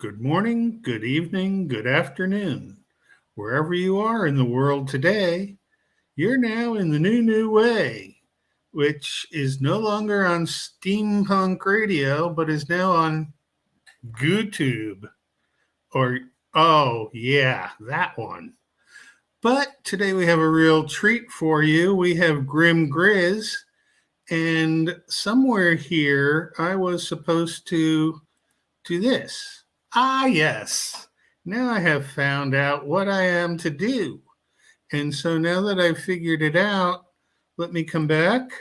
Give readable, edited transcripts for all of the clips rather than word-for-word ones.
Good morning, good evening, good afternoon. Wherever you are in the world today, you're now in the new way, which is no longer on steampunk radio, but is now on YouTube. Or, oh, yeah, that one. But today we have a real treat for you. We have griz, and somewhere here I was supposed to do this. Ah, yes. Now I have found out what I am to do. And so now that I've figured it out, let me come back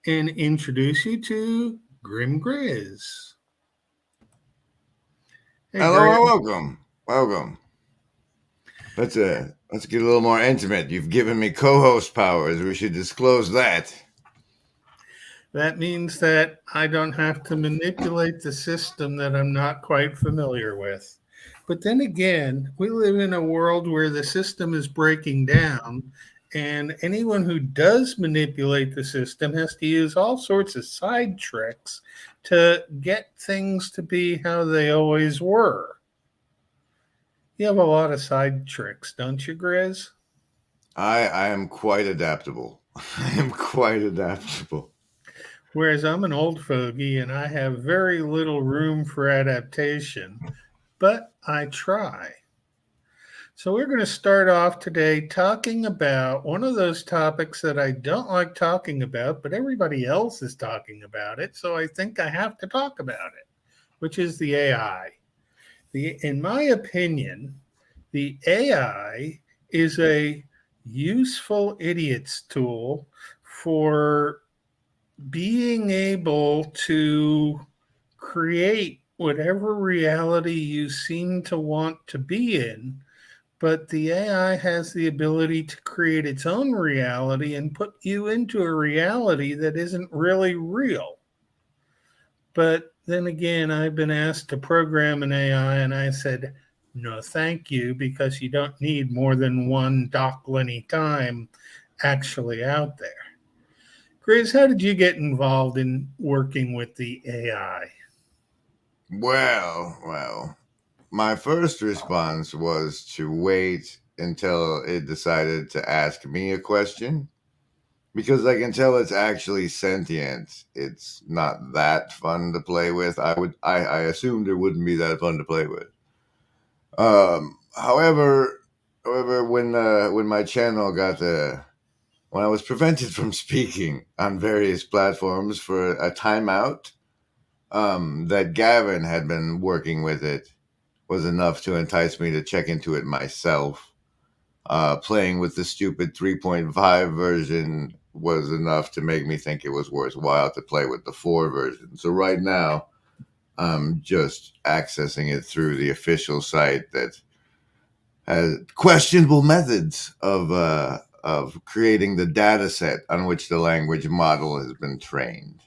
and introduce you to Griz. Hey, Hello Grim. and welcome. Let's get a little more intimate. You've given me co-host powers. We should disclose that. That means that I don't have to manipulate the system that I'm not quite familiar with. But then again, we live in a world where the system is breaking down, and anyone who does manipulate the system has to use all sorts of side tricks to get things to be how they always were. You have a lot of side tricks, don't you, Griz? I am quite adaptable. I am quite adaptable. Whereas I'm an old fogey and I have very little room for adaptation, but I try. So, we're going to start off today talking about one of those topics that I don't like talking about, but everybody else is talking about it. So, I think I have to talk about it, which is the AI. In my opinion, the AI is a useful idiot's tool for being able to create whatever reality you seem to want to be in, but the AI has the ability to create its own reality and put you into a reality that isn't really real. But then again, I've been asked to program an AI, and I said, no, thank you, because you don't need more than one Doc Lenny time actually out there. Chris, how did you get involved in working with the AI? Well. My first response was to wait until it decided to ask me a question because I can tell it's actually sentient. It's not that fun to play with. I assumed it wouldn't be that fun to play with. Um, however, when my channel got when I was prevented from speaking on various platforms for a timeout, that Gavin had been working with it was enough to entice me to check into it myself. Playing with the stupid 3.5 version was enough to make me think it was worthwhile to play with the 4 version. So right now, I'm just accessing it through the official site that has questionable methods of creating the data set on which the language model has been trained.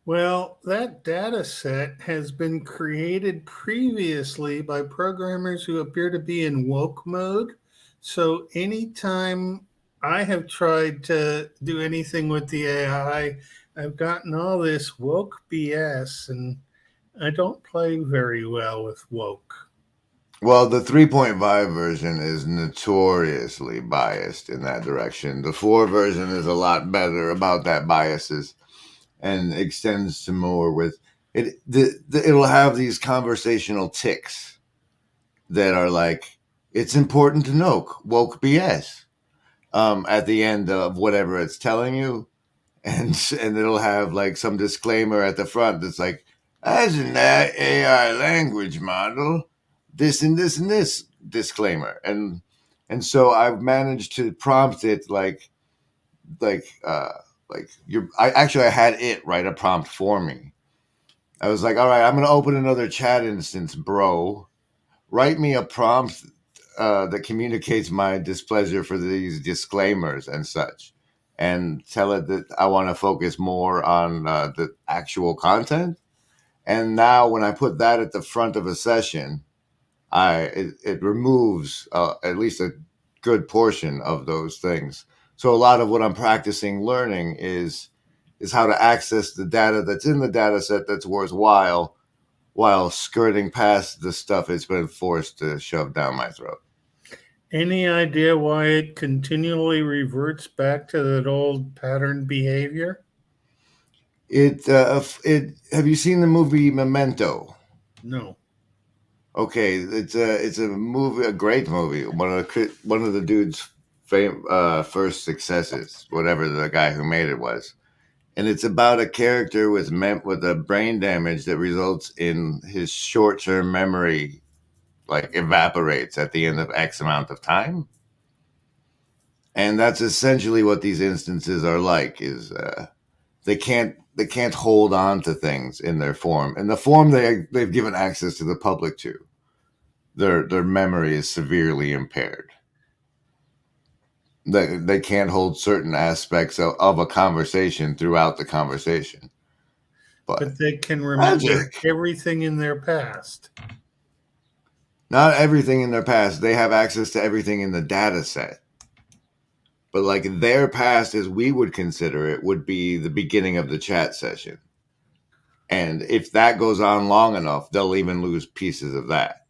Well, that data set has been created previously by programmers who appear to be in woke mode. So anytime I have tried to do anything with the AI, I've gotten all this woke BS, and I don't play very well with woke. Well, the 3.5 version is notoriously biased in that direction. The 4 version is a lot better about that biases and extends to more with it. It'll have these conversational ticks that are like, it's important to know woke BS at the end of whatever it's telling you. And it'll have like some disclaimer at the front that's like, as in that AI language model, this and this and this disclaimer. And so I've managed to prompt it like uh I had it write a prompt for me. I was like, all right, I'm gonna open another chat instance, bro. Write me a prompt that communicates my displeasure for these disclaimers and such, and tell it that I want to focus more on the actual content. And now, when I put that at the front of a session, it removes at least a good portion of those things. So a lot of what I'm practicing learning is how to access the data that's in the data set that's worthwhile while skirting past the stuff it's been forced to shove down my throat. Any idea why it continually reverts back to that old pattern behavior? It have you seen the movie Memento? No. Okay, it's a movie, a great movie. One of the dude's first successes, whatever the guy who made it was, and it's about a character with a brain damage that results in his short term memory like evaporates at the end of X amount of time, and that's essentially what these instances are like. Is they can't hold on to things in their form, in the form they've given access to the public to. Their memory is severely impaired. They can't hold certain aspects of a conversation throughout the conversation. But But they can remember magic. everything in their past. Not everything in their past. They have access to everything in the data set. But like their past, as we would consider it, would be the beginning of the chat session. And if that goes on long enough, they'll even lose pieces of that.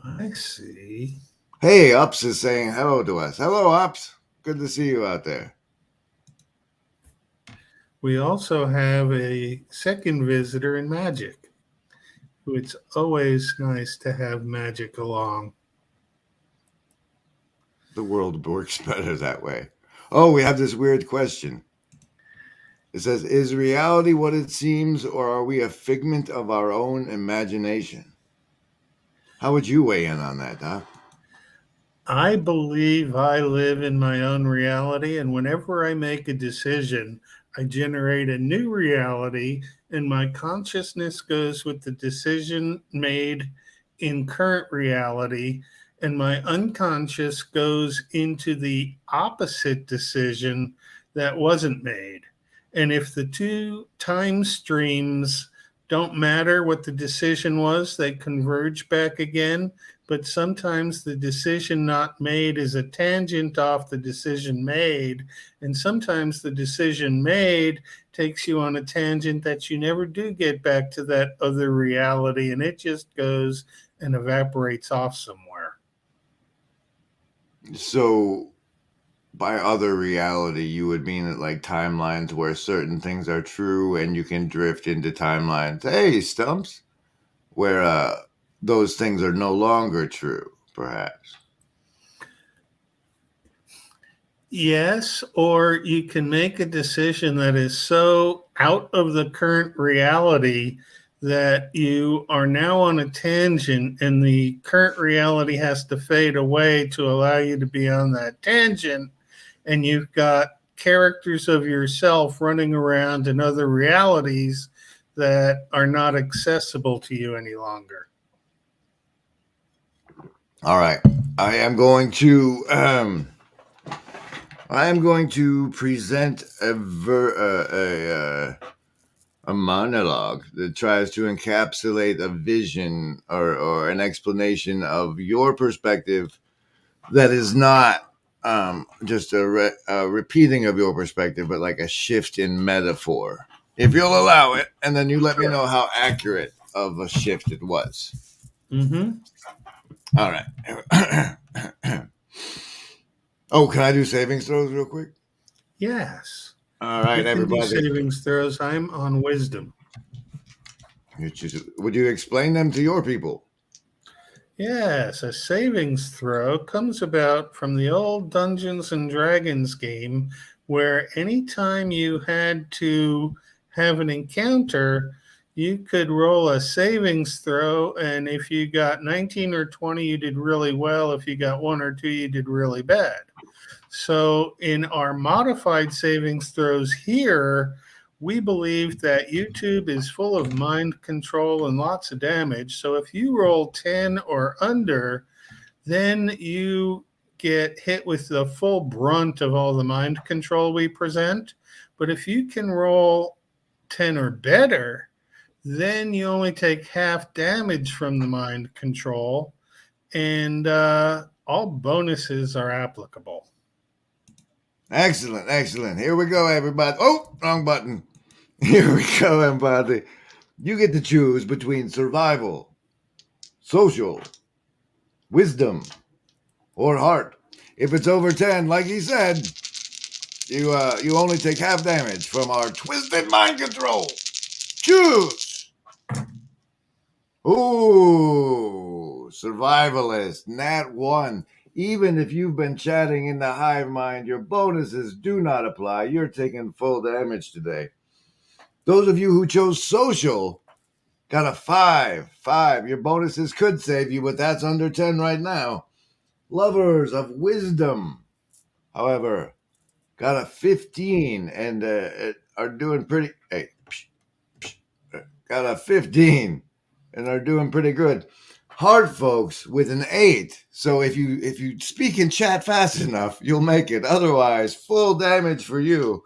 I see. Hey, Ups is saying hello to us. Hello, Ups. Good to see you out there. We also have a second visitor in Magic, who it's always nice to have Magic along. The world works better that way. Oh, we have this weird question. It says, is reality what it seems, or are we a figment of our own imagination? How would you weigh in on that, Doc? I believe I live in my own reality, and whenever I make a decision, I generate a new reality, and my consciousness goes with the decision made in current reality, and my unconscious goes into the opposite decision that wasn't made. And if the two time streams don't matter what the decision was, they converge back again. But sometimes the decision not made is a tangent off the decision made. And sometimes the decision made takes you on a tangent that you never do get back to that other reality. And it just goes and evaporates off somewhere. So, by other reality, you would mean that like timelines where certain things are true and you can drift into timelines. Hey, Stumps, where those things are no longer true, perhaps. Yes, or you can make a decision that is so out of the current reality that you are now on a tangent and the current reality has to fade away to allow you to be on that tangent. And you've got characters of yourself running around in other realities that are not accessible to you any longer. All right. I am going to present a monologue that tries to encapsulate a vision or an explanation of your perspective that is not just a repeating of your perspective, but like a shift in metaphor, if you'll allow it. And then you let me know how accurate of a shift it was. Mm-hmm. All right. Oh, can I do savings throws real quick? Yes. All right, everybody. Savings throws. I'm on wisdom. Would you explain them to your people? Yes, a savings throw comes about from the old Dungeons and Dragons game where anytime you had to have an encounter, you could roll a savings throw. And if you got 19 or 20, you did really well. If you got 1 or 2, you did really bad. So in our modified savings throws here, we believe that YouTube is full of mind control and lots of damage. So if you roll 10 or under, then you get hit with the full brunt of all the mind control we present. But if you can roll 10 or better, then you only take half damage from the mind control, and all bonuses are applicable. Excellent, excellent. Here we go, everybody. Oh, wrong button. Here we go, everybody. You get to choose between survival, social, wisdom, or heart. If it's over 10, like he said, you only take half damage from our twisted mind control. Choose. Ooh, survivalist, nat 1. Even if you've been chatting in the hive mind, your bonuses do not apply. You're taking full damage today. Those of you who chose social got a 5. 5. Your bonuses could save you, but that's under 10 right now. Lovers of wisdom, however, got a 15 and are doing pretty. Hey, got a 15 and are doing pretty good. Heart folks with an 8. So if you speak in chat fast enough, you'll make it. Otherwise, full damage for you.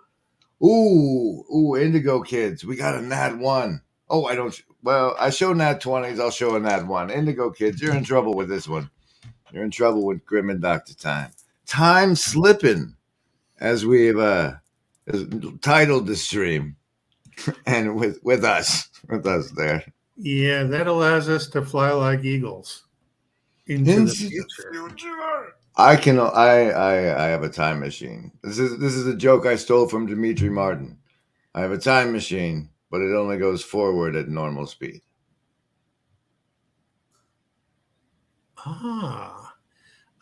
Ooh, indigo kids. We got a nat 1. Oh, I don't. Well, I show nat 20s. I'll show a nat 1. Indigo kids, you're in trouble with this one. You're in trouble with Grim and Dr. Thyme. Time slipping, as we've titled the stream, and with us there. Yeah, that allows us to fly like eagles into the future. I have a time machine. This is a joke I stole from Dimitri Martin. I have a time machine, but it only goes forward at normal speed.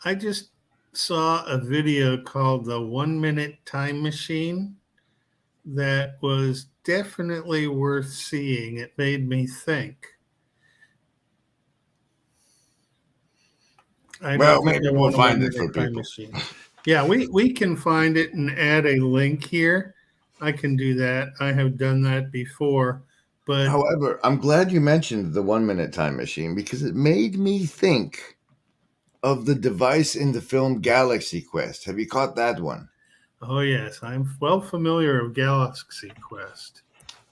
I just saw a video called the 1 Minute Time Machine that was definitely worth seeing. It made me think. Well, maybe we'll find it for people. Yeah, we can find it and add a link here. I can do that. I have done that before. But however, I'm glad you mentioned the 1 minute time machine because it made me think of the device in the film Galaxy Quest. Have you caught that one? Oh, yes. I'm well familiar with Galaxy Quest.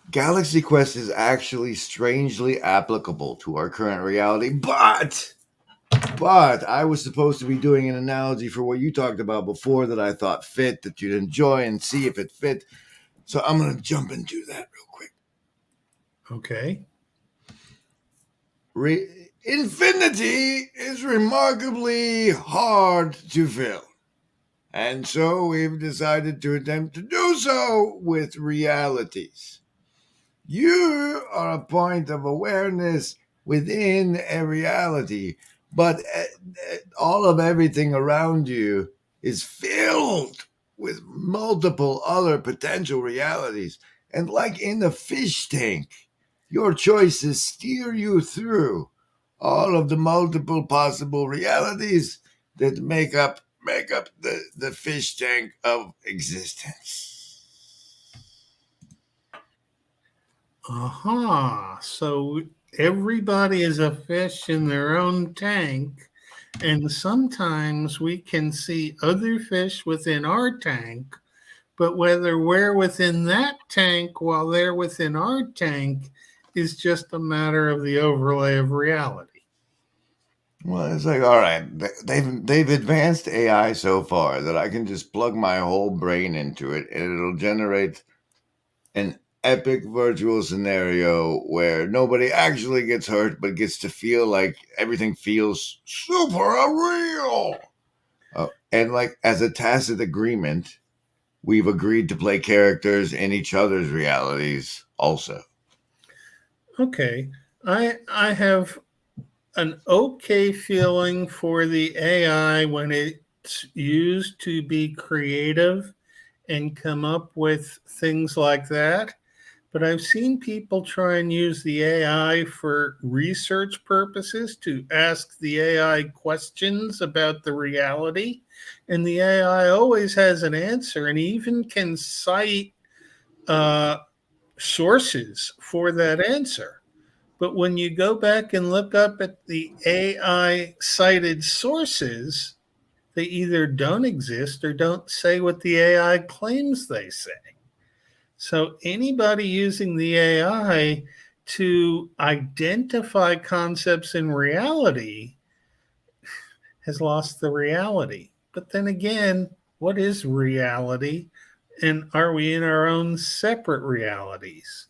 Galaxy Quest is actually strangely applicable to our current reality, but I was supposed to be doing an analogy for what you talked about before that I thought fit, that you'd enjoy and see if it fit. So I'm going to jump into that real quick. Okay. Infinity is remarkably hard to fill. And so we've decided to attempt to do so with realities. You are a point of awareness within a reality, but all of everything around you is filled with multiple other potential realities. And like in the fish tank, your choices steer you through all of the multiple possible realities that make up the fish tank of existence. So everybody is a fish in their own tank, and sometimes we can see other fish within our tank, but whether we're within that tank while they're within our tank is just a matter of the overlay of reality. Well, it's like, all right, they've advanced AI so far that I can just plug my whole brain into it and it'll generate an epic virtual scenario where nobody actually gets hurt but gets to feel like everything feels super real. And like as a tacit agreement, we've agreed to play characters in each other's realities also. Okay. I have an okay feeling for the AI when it's used to be creative and come up with things like that. But I've seen people try and use the AI for research purposes to ask the AI questions about the reality. And the AI always has an answer and even can cite sources for that answer. But when you go back and look up at the AI cited sources, they either don't exist or don't say what the AI claims they say. So anybody using the AI to identify concepts in reality has lost the reality. But then again, what is reality? And are we in our own separate realities?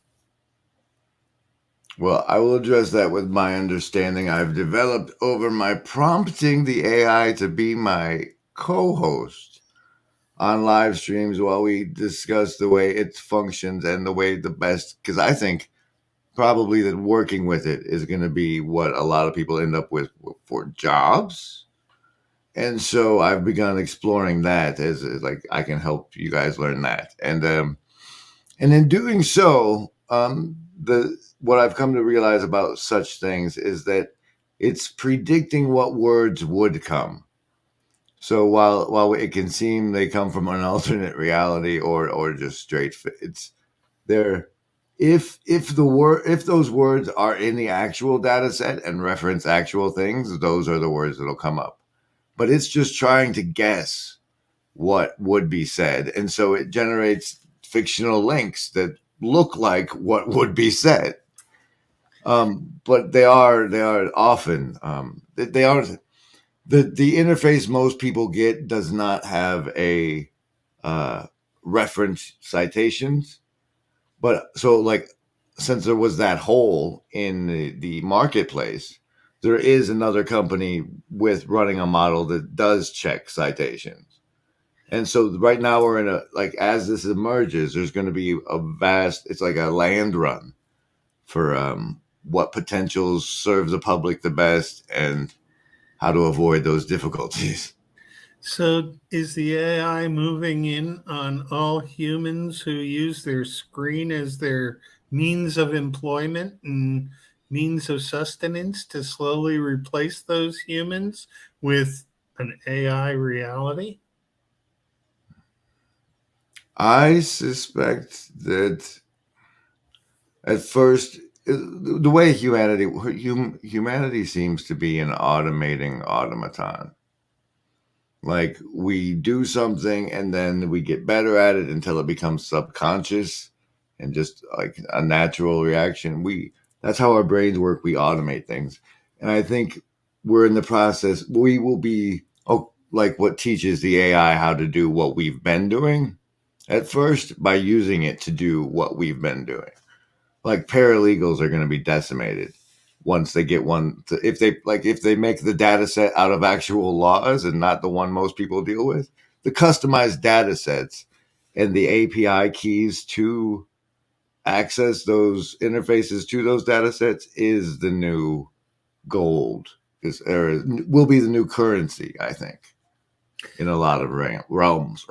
Well, I will address that with my understanding I've developed over my prompting the AI to be my co-host on live streams while we discuss the way it functions and the way the best, because I think probably that working with it is going to be what a lot of people end up with for jobs. And so I've begun exploring that as like I can help you guys learn that. And in doing so, the what I've come to realize about such things is that it's predicting what words would come. So while it can seem they come from an alternate reality or just straight, it's there. If those words are in the actual data set and reference actual things, those are the words that'll come up. But it's just trying to guess what would be said, and so it generates fictional links that look like what would be said. But they are often they are the interface most people get does not have a reference citations. But so like since there was that hole in the marketplace, there is another company with running a model that does check citations. And so right now we're in a like as this emerges, there's going to be a vast. It's like a land run for what potentials serve the public the best and how to avoid those difficulties. So is the AI moving in on all humans who use their screen as their means of employment and means of sustenance to slowly replace those humans with an AI reality? I suspect that at first, the way humanity seems to be an automating automaton. Like we do something and then we get better at it until it becomes subconscious and just like a natural reaction. We That's how our brains work. We automate things, and I think we're in the process. We will be like what teaches the AI how to do what we've been doing at first by using it to do what we've been doing. Like paralegals are going to be decimated once they get one. If they make the data set out of actual laws and not the one most people deal with, the customized data sets and the API keys to access those interfaces to those data sets is the new gold. Will be the new currency, I think, in a lot of realms.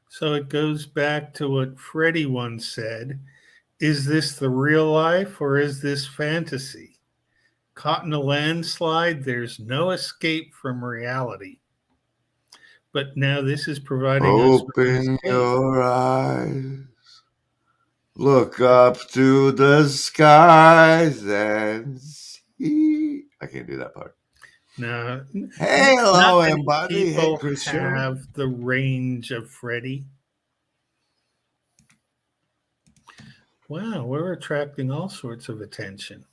So it goes back to what Freddie once said. Is this the real life or is this fantasy? Caught in a landslide, there's no escape from reality. But now this is providing us with an Open escape. your eyes. Look up to the skies and see. I can't do that part. Now, Hey, not hello, many everybody. Hey, people Chris Show. have the range of Freddie. Wow, we're attracting all sorts of attention.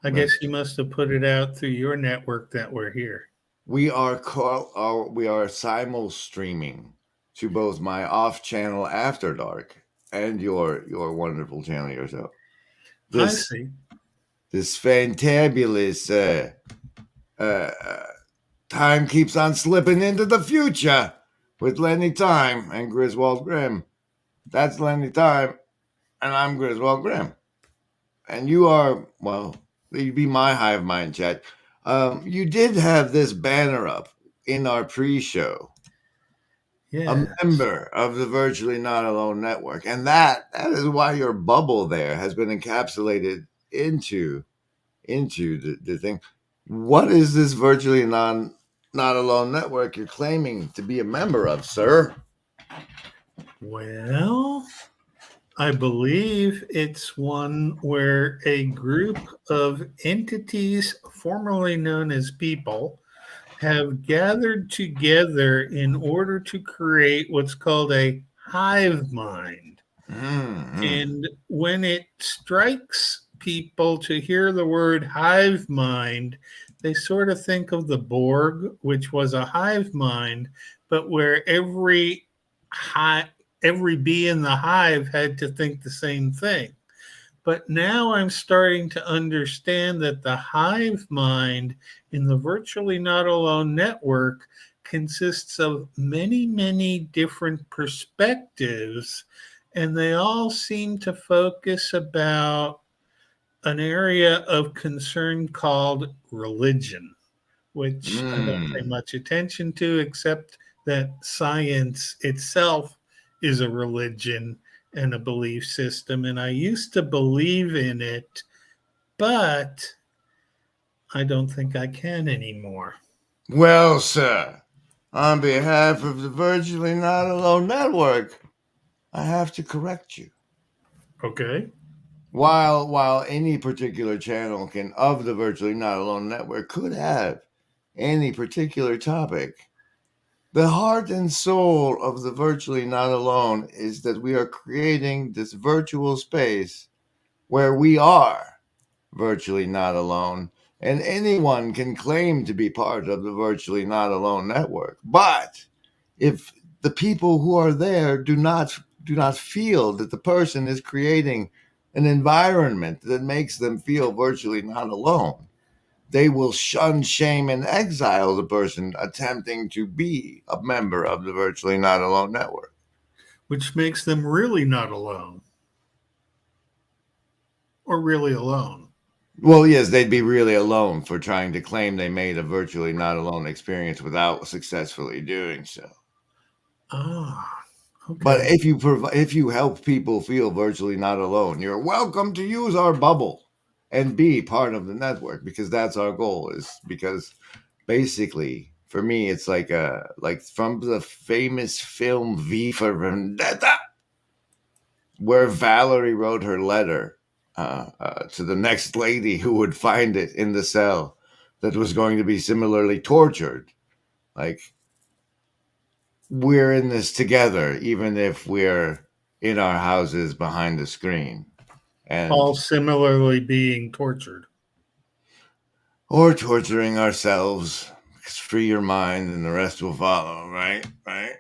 I guess you must have put it out through your network that we're here. We are simul streaming to both my off channel After Dark and your wonderful channel yourself. I see. This fantabulous time keeps on slipping into the future with Lenny Thyme and Griswold Grimm. That's Lenny Thyme, and I'm Griswold Grimm. And you are, well, you'd be my hive mind chat. You did have this banner up in our pre-show. Yeah. A member of the Virtually Not Alone network. And that is why your bubble there has been encapsulated into the thing. What is this Virtually Not Alone network you're claiming to be a member of, sir? Well, I believe it's one where a group of entities formerly known as people have gathered together in order to create what's called a hive mind. Mm-hmm. And when it strikes people to hear the word hive mind, they sort of think of the Borg, which was a hive mind, but where every bee in the hive had to think the same thing. But now I'm starting to understand that the hive mind in the Virtually Not Alone network consists of many, many different perspectives, and they all seem to focus about an area of concern called religion, which I don't pay Mm. much attention to, except that science itself is a religion and a belief system. And I used to believe in it, but I don't think I can anymore. Well, sir, on behalf of the Virtually Not Alone network, I have to correct you. Okay. While any particular channel can of the Virtually Not Alone network could have any particular topic, the heart and soul of the Virtually Not Alone is that we are creating this virtual space where we are virtually not alone, and anyone can claim to be part of the Virtually Not Alone network. But if the people who are there do not feel that the person is creating an environment that makes them feel virtually not alone, they will shun, shame, and exile the person attempting to be a member of the Virtually Not Alone network. Which makes them really not alone or really alone. Well, yes, they'd be really alone for trying to claim they made a virtually not alone experience without successfully doing so. Ah, But okay. if you help people feel virtually not alone, you're welcome to use our bubble and be part of the network, because that's our goal. Is because basically for me it's like from the famous film V for Vendetta, where Valerie wrote her letter to the next lady who would find it in the cell that was going to be similarly tortured. Like, we're in this together, even if we're in our houses behind the screen, All and similarly being tortured. or torturing ourselves. Because free your mind, and the rest will follow. Right, right,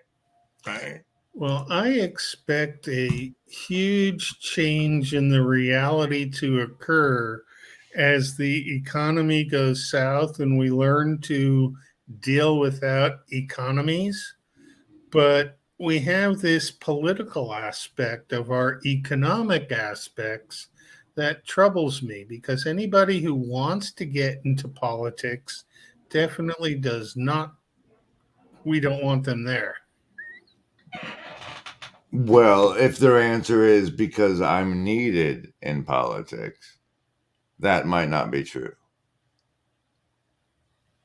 right. Well, I expect a huge change in the reality to occur as the economy goes south and we learn to deal without economies. But we have this political aspect of our economic aspects that troubles me because anybody who wants to get into politics definitely does not, we don't want them there. Well, if their answer is because I'm needed in politics, that might not be true.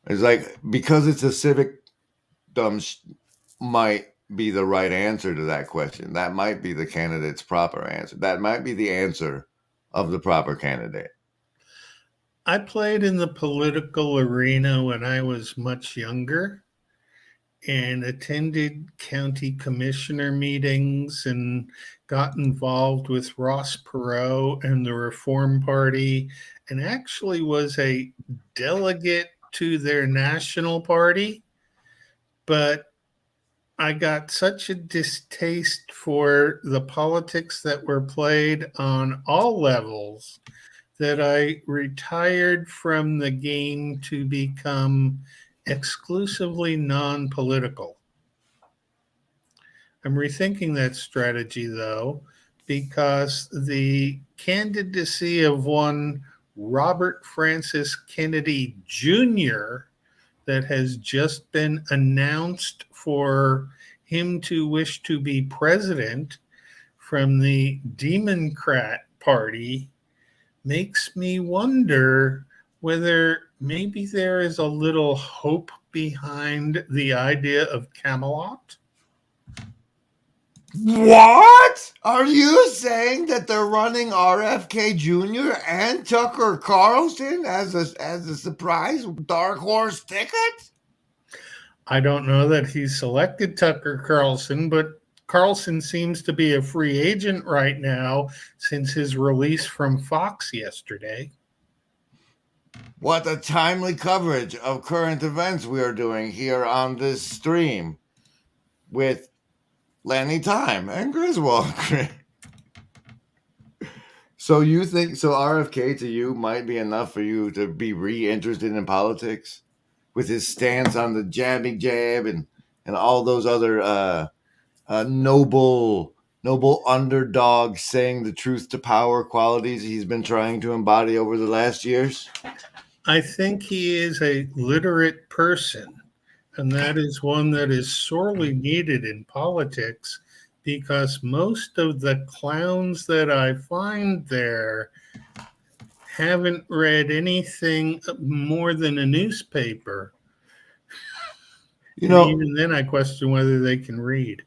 It's like, because it's a civic dumb might be the right answer to that question. That might be the candidate's proper answer. That might be the answer of the proper candidate. I played in the political arena when I was much younger and attended county commissioner meetings and got involved with Ross Perot and the Reform Party and actually was a delegate to their national party. But I got such a distaste for the politics that were played on all levels that I retired from the game to become exclusively non political. I'm rethinking that strategy though, because the candidacy of one Robert Francis Kennedy Jr. that has just been announced for him to wish to be president from the Democrat Party makes me wonder whether maybe there is a little hope behind the idea of Camelot. What? Are you saying that they're running RFK Jr. and Tucker Carlson as a surprise dark horse ticket? I don't know that he's selected Tucker Carlson, but Carlson seems to be a free agent right now since his release from Fox yesterday. What a timely coverage of current events we are doing here on this stream with Lenny Thyme and Griswold. So you think so? RFK to you might be enough for you to be re-interested in politics, with his stance on the jabby jab and all those other noble underdog saying the truth to power qualities he's been trying to embody over the last years. I think he is a literate person, and that is one that is sorely needed in politics because most of the clowns that I find there haven't read anything more than a newspaper. You And know, even then, I question whether they can read.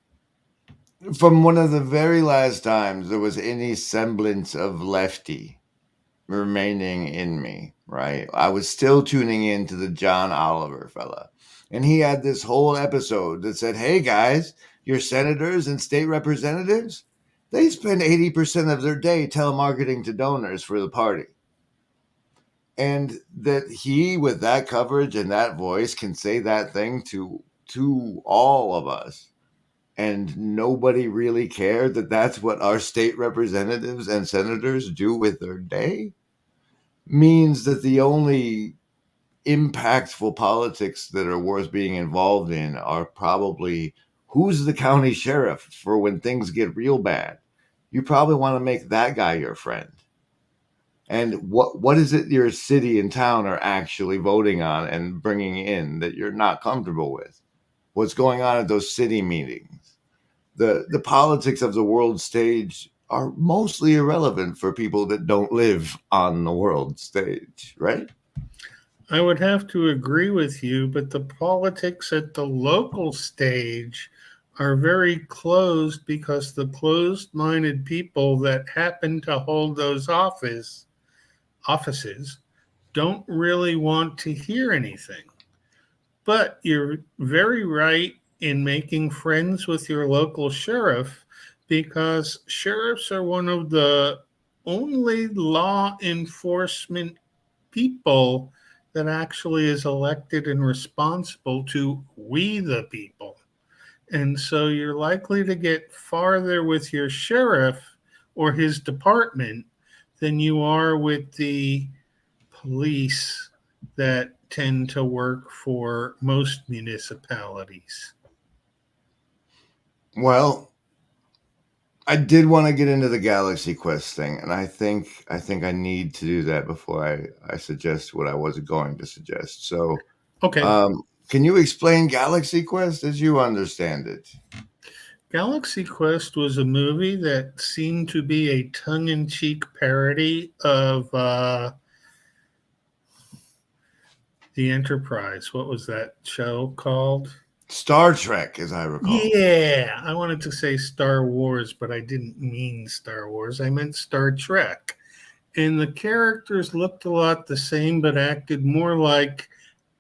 from one of the very last times there was any semblance of lefty remaining in me, right? I was still tuning in to the John Oliver fella. And he had this whole episode that said, hey guys, your senators and state representatives, they spend 80% of their day telemarketing to donors for the party. And that he, with that coverage and that voice, can say that thing to all of us. And nobody really cared that that's what our state representatives and senators do with their day means that the only impactful politics that are worth being involved in are probably who's the county sheriff for when things get real bad. You probably want to make that guy your friend. And what is it your city and town are actually voting on and bringing in that you're not comfortable with? What's going on at those city meetings? The politics of the world stage are mostly irrelevant for people that don't live on the world stage, right? I would have to agree with you, but the politics at the local stage are very closed because the closed minded people that happen to hold those offices don't really want to hear anything. But you're very right in making friends with your local sheriff because sheriffs are one of the only law enforcement people that actually is elected and responsible to we the people. And so you're likely to get farther with your sheriff or his department than you are with the police that tend to work for most municipalities. Well, I did want to get into the Galaxy Quest thing, and I think I need to do that before I suggest what I was going to suggest. So, Okay. can you explain Galaxy Quest as you understand it? Galaxy Quest was a movie that seemed to be a tongue in cheek parody of The Enterprise. What was that show called? Star Trek, as I recall. Yeah, I wanted to say Star Wars, but I didn't mean Star Wars. I meant Star Trek. And the characters looked a lot the same, but acted more like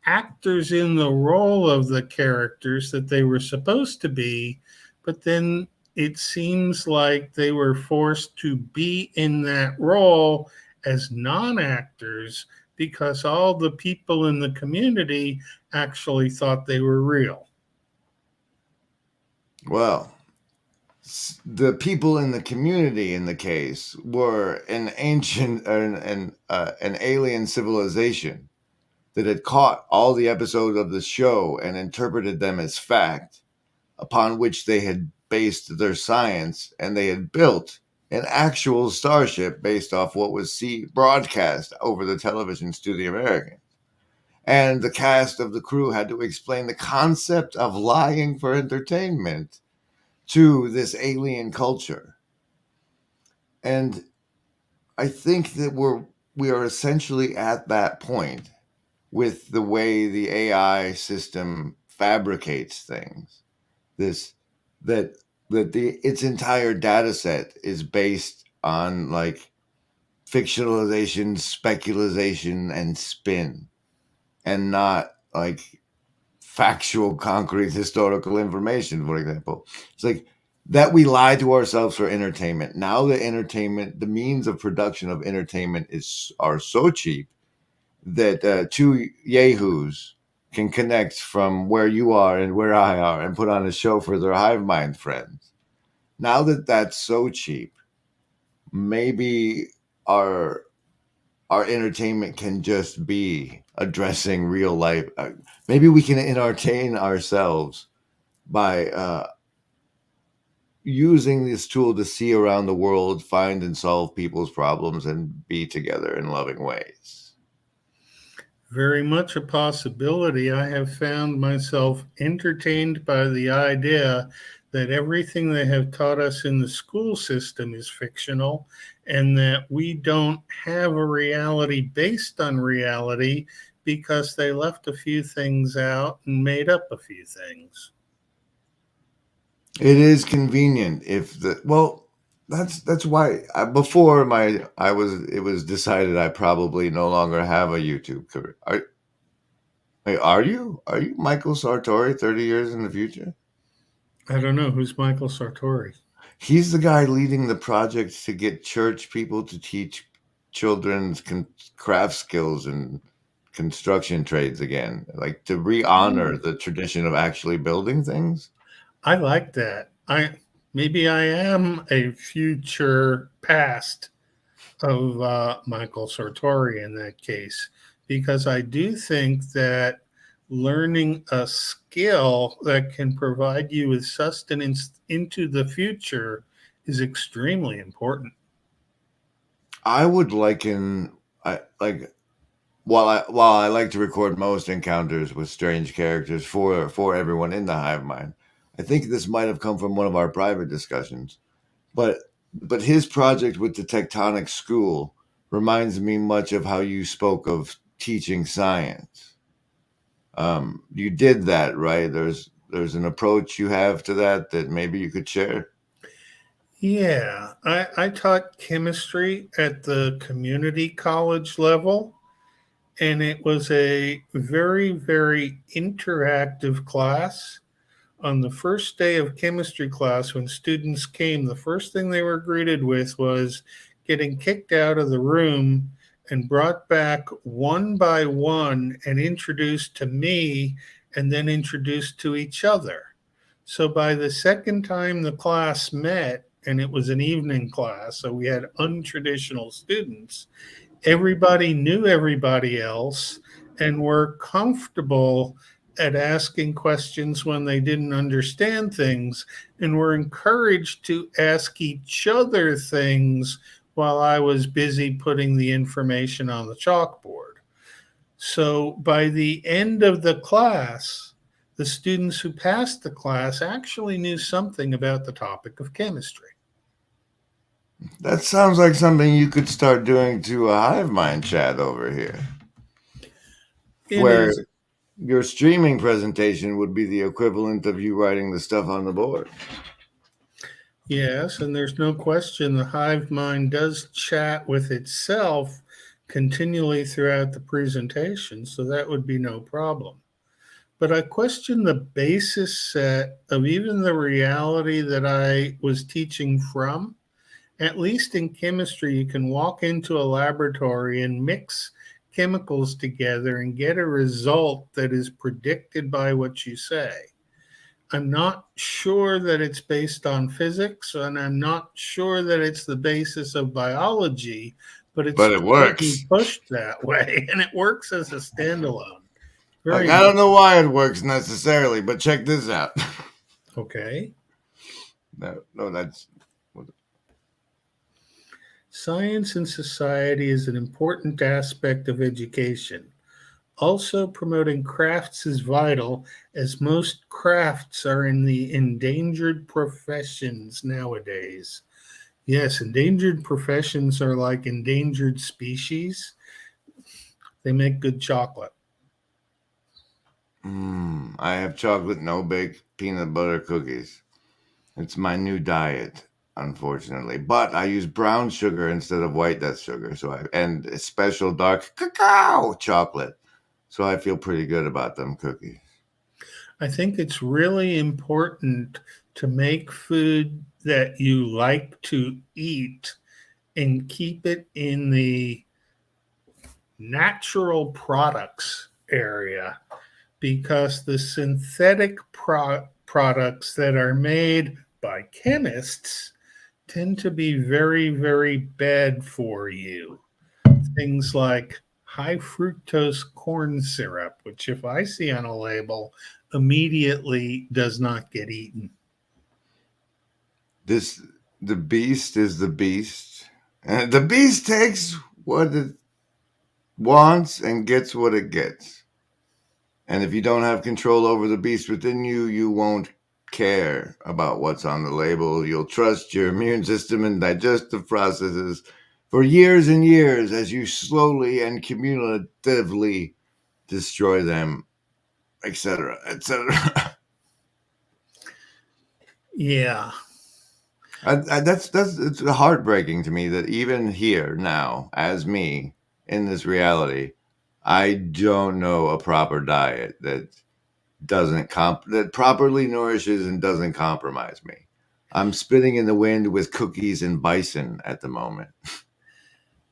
actors in the role of the characters that they were supposed to be. But then it seems like they were forced to be in that role as non actors because all the people in the community actually thought they were real. Well, the people in the community in the case were an ancient an alien civilization that had caught all the episodes of the show and interpreted them as fact, upon which they had based their science, and they had built an actual starship based off what was broadcast over the televisions to the Americans. And the cast of the crew had to explain the concept of lying for entertainment to this alien culture. And I think that we are essentially at that point with the way the AI system fabricates things. This that that the its entire data set is based on like fictionalization, speculation, and spin, and not like factual, concrete, historical information, for example. It's like that we lie to ourselves for entertainment. Now the means of production of entertainment are so cheap that two yahoos can connect from where you are and where I are and put on a show for their hive mind friends. Now that that's so cheap, maybe our our entertainment can just be addressing real life. Maybe we can entertain ourselves by using this tool to see around the world, find and solve people's problems, and be together in loving ways. Very much a possibility. I have found myself entertained by the idea that everything they have taught us in the school system is fictional and that we don't have a reality based on reality because they left a few things out and made up a few things. It is convenient if the well. That's why before my I was it was decided I probably no longer have a YouTube career. Wait, are you Michael Sartori 30 years in the future? I don't know who's Michael Sartori. He's the guy leading the project to get church people to teach children's craft skills and construction trades again, like to re-honor the tradition of actually building things. I like that. I maybe I am a future past of Michael Sartori in that case, because I do think that learning a skill that can provide you with sustenance into the future is extremely important. I would liken I like while I like to record most encounters with strange characters for everyone in the hive mind. I think this might have come from one of our private discussions. But his project with the tectonic school reminds me much of how you spoke of teaching science. You did that, right? There's an approach you have to that maybe you could share. Yeah, I taught chemistry at the community college level, and it was a very, very interactive class. On the first day of chemistry class, when students came, the first thing they were greeted with was getting kicked out of the room and brought back one by one and introduced to me and then introduced to each other. So by the second time the class met, and it was an evening class, so we had untraditional students, everybody knew everybody else and were comfortable at asking questions when they didn't understand things and were encouraged to ask each other things while I was busy putting the information on the chalkboard. So by the end of the class, the students who passed the class actually knew something about the topic of chemistry. That sounds like something you could start doing to a hive mind chat over here, It where is. your streaming presentation would be the equivalent of you writing the stuff on the board. Yes, and there's no question the hive mind does chat with itself continually throughout the presentation, so that would be no problem. But I question the basis set of even the reality that I was teaching from. At least in chemistry, you can walk into a laboratory and mix chemicals together and get a result that is predicted by what you say. I'm not sure that it's based on physics, and I'm not sure that it's the basis of biology, but it's But it certainly works. pushed that way, and it works as a standalone. Like, Very I much. don't know why it works necessarily, but check this out. Okay. No, that's Science and society is an important aspect of education. Also, promoting crafts is vital, as most crafts are in the endangered professions nowadays. Yes, endangered professions are like endangered species. They make good chocolate. I have chocolate no bake peanut butter cookies. It's my new diet, unfortunately. But I use brown sugar instead of white death sugar. And a special dark cacao chocolate. So I feel pretty good about them cookies. I think it's really important to make food that you like to eat and keep it in the natural products area, because the synthetic products that are made by chemists tend to be very, very bad for you. Things like high fructose corn syrup, which, if I see on a label, immediately does not get eaten. This the beast is the beast, and the beast takes what it wants and gets what it gets. And if you don't have control over the beast within you, you won't care about what's on the label. You'll trust your immune system and digestive processes for years and years as you slowly and cumulatively destroy them, etc., etc. Yeah. That's it's heartbreaking to me that even here now, as me in this reality, I don't know a proper diet that properly nourishes and doesn't compromise me. I'm spitting in the wind with cookies and bison at the moment.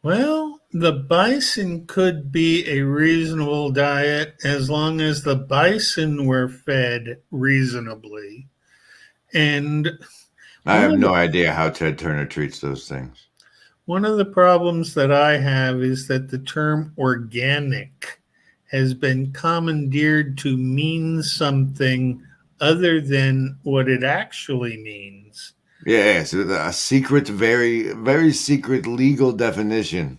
Well, the bison could be a reasonable diet as long as the bison were fed reasonably. And I one have of the no idea how Ted Turner treats those things. one of the problems that I have is that the term organic has been commandeered to mean something other than what it actually means. Yeah, so a secret, very, very secret legal definition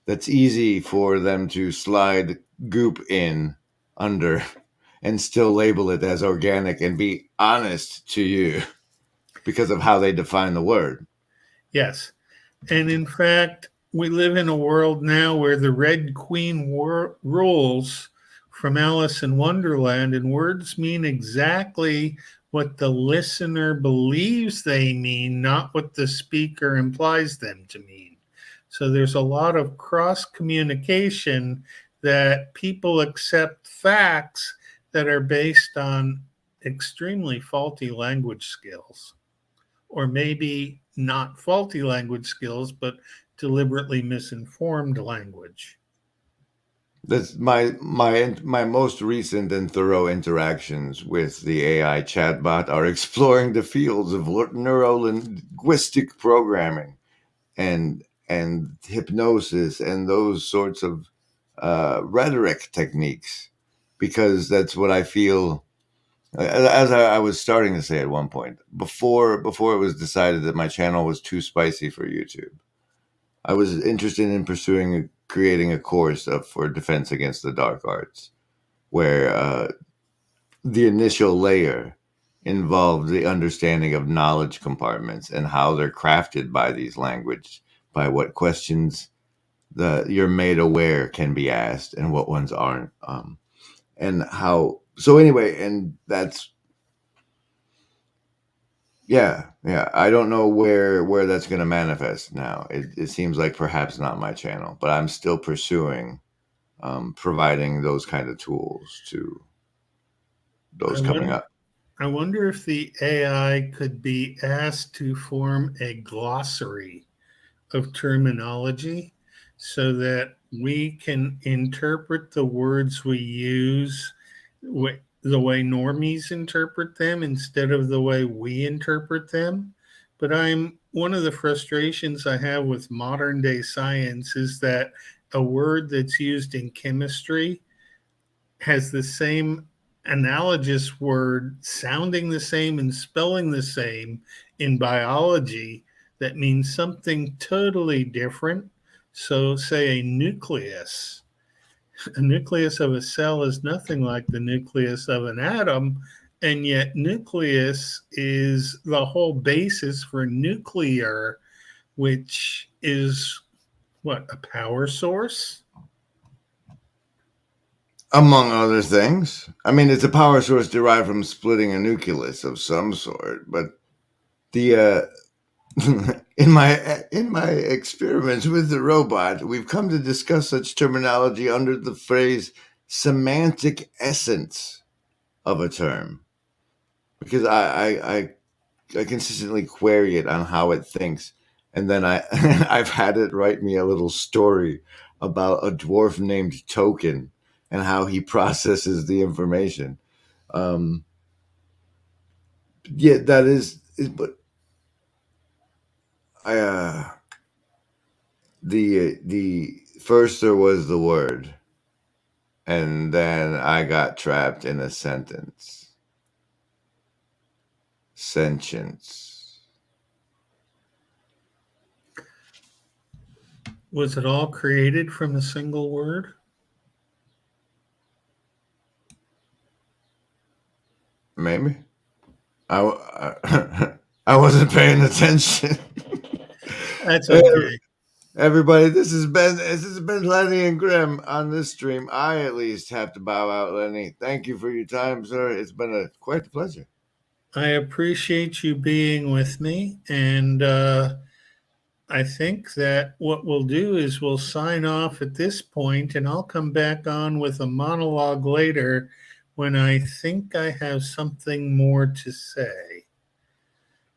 that's easy for them to slide goop in under and still label it as organic and be honest to you because of how they define the word. Yes. And in fact, we live in a world now where the Red Queen rules from Alice in Wonderland, and words mean exactly what the listener believes they mean, not what the speaker implies them to mean. So there's a lot of cross communication that people accept facts that are based on extremely faulty language skills, or maybe not faulty language skills, but deliberately misinformed language. That's my most recent and thorough interactions with the AI chatbot are exploring the fields of neuro-linguistic programming and hypnosis and those sorts of rhetoric techniques, because that's what I feel. As I was starting to say at one point before it was decided that my channel was too spicy for YouTube, I was interested in creating a course for defense against the dark arts, where the initial layer involved the understanding of knowledge compartments and how they're crafted by these language, by what questions you're made aware can be asked and what ones aren't, and how. So anyway, and that's yeah. I don't know where that's going to manifest now. It seems like perhaps not my channel, but I'm still pursuing providing those kind of tools to I those coming wonder, up. I wonder if the AI could be asked to form a glossary of terminology so that we can interpret the words we use the way normies interpret them instead of the way we interpret them. But I'm one of the frustrations I have with modern day science is that a word that's used in chemistry has the same analogous word sounding the same and spelling the same in biology that means something totally different. So, say a nucleus of a cell is nothing like the nucleus of an atom, and yet nucleus is the whole basis for nuclear, which is what, a power source? Among other things, I mean, it's a power source derived from splitting a nucleus of some sort. But the in my experiments with the robot, we've come to discuss such terminology under the phrase semantic essence of a term, because I consistently query it on how it thinks, and then I've had it write me a little story about a dwarf named Token and how he processes the information. Um, yeah, that is, but The first there was the word, and then I got trapped in a sentence. Sentience. Was it all created from a single word? Maybe. I wasn't paying attention. That's okay. Everybody, this has been Lenny and Grim on this stream. I at least have to bow out, Lenny. Thank you for your time, sir. It's been quite a pleasure. I appreciate you being with me. And I think that what we'll do is we'll sign off at this point, and I'll come back on with a monologue later when I think I have something more to say.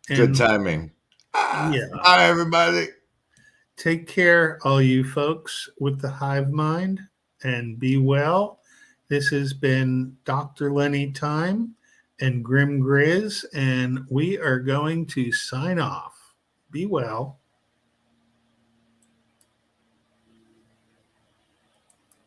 Good And timing. yeah, Bye, everybody. take care, all you folks with the hive mind, and be well. This has been Dr. Lenny Thyme and Grim Griz, and we are going to sign off. Be well.